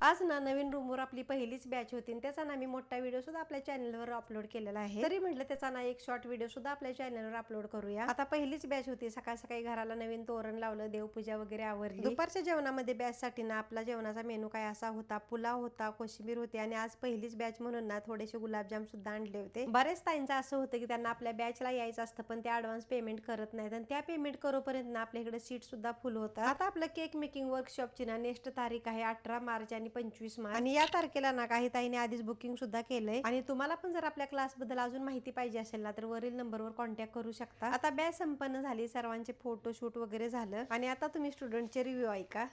आज ना नवीन रूमवर आपली पहिलीच बॅच होती आणि त्याचा ना मी मोठा व्हिडिओ सुद्धा आपल्या चॅनलवर अपलोड केलेला आहे। तरी म्हटलं त्याचा ना एक शॉर्ट व्हिडिओ सुद्धा आपल्या चॅनलवर अपलोड करूया। आता पहिलीच बॅच होती, सकाळ सकाळी घराला नवीन तोरण लावलं, देवपूजा वगैरे आवरली। दुपारच्या जेवणामध्ये बॅच साठी ना आपला जेवणाचा मेनू काय असा होता, पुलाव होता, कोशिंबीर होती आणि आज पहिलीच बॅच म्हणून ना थोडेसे गुलाबजाम सुद्धा आणले होते। बरेच ताईंचं असं होतं की त्यांना आपल्या बॅचला यायचं असतं पण ते ऍडव्हान्स पेमेंट करत नाहीत आणि त्या पेमेंट करोपर्यंत ना आपल्या इकडे सीट सुद्धा फुल होतात। आता आपलं केक मेकिंग वर्कशॉपची ना नेक्स्ट तारीख आहे 18 मार्च आणि 25 मार्च आणि या तारखेला ना काही ताईने आधीच बुकिंग सुद्धा केलंय। आणि तुम्हाला पण जर आपल्या क्लास बद्दल अजून माहिती पाहिजे असेल ना तर वरील नंबरवर कॉन्टॅक्ट करू शकता। आता बॅच संपन्न झाली, सर्वांचे फोटोशूट वगैरे झालं आणि आता तुम्ही स्टुडंटचे रिव्ह्यू ऐका।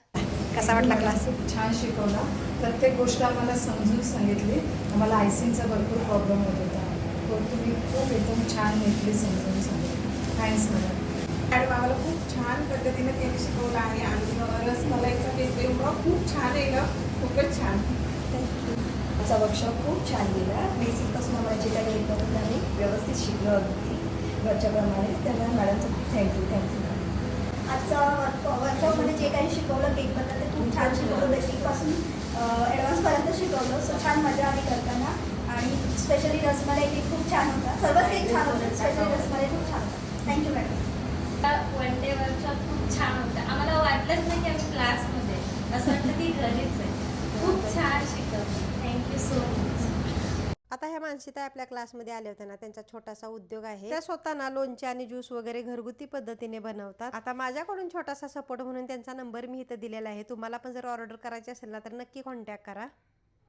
कसा वाटला क्लास? खूप छान शिकवला, प्रत्येक गोष्ट आम्हाला समजून सांगितली। आम्हाला आयसिंगचा भरपूर प्रॉब्लेम होत होता, तो तुम्ही खूप एकदम छान नीटली समजून सांगितलं। Thanks madam. मॅडम आम्हाला खूप छान पद्धतीने त्यांनी शिकवलं आहे आणि रसमलाईचा वेगवेगळा खूप छान आहे ना, खूपच छान। आजचा वर्कशॉप खूप छान गेला। बेसिकपासून आम्हाला जे काही येत नव्हतं आम्ही व्यवस्थित शिकलो अगदी घरच्याप्रमाणे। त्यामुळे मॅडमचं खूप थँक्यू। आजचा वर्कशॉपमध्ये जे काही शिकवलं केकबद्दल ते खूप छान शिकवलं। बेसिकपासून ॲडव्हान्सपर्यंत शिकवलं, सो छान मजा आली करताना। आणि स्पेशली रसमलाई केक खूप छान होता, सर्वच केक छान होतं, स्पेशली रसमलाई खूप छान होता। Thank you madam. One day workshop खूप छान होता। आम्हाला वाटलंच नाही की आम्ही क्लासमध्ये, असं वाटतं की घरीच आहे। खूप छान शिकवलं, थँक्यू सो मच। आता ह्या मानसीताई आपल्या क्लासमध्ये आले होते ना, त्यांचा छोटासा उद्योग आहे। त्या स्वतः ना लोणचे आणि ज्यूस वगैरे घरगुती पद्धतीने बनवतात। आता माझ्याकडून छोटासा सपोर्ट म्हणून त्यांचा नंबर मी इथं दिलेला आहे। तुम्हाला पण जर ऑर्डर करायची असेल ना तर नक्की कॉन्टॅक्ट करा।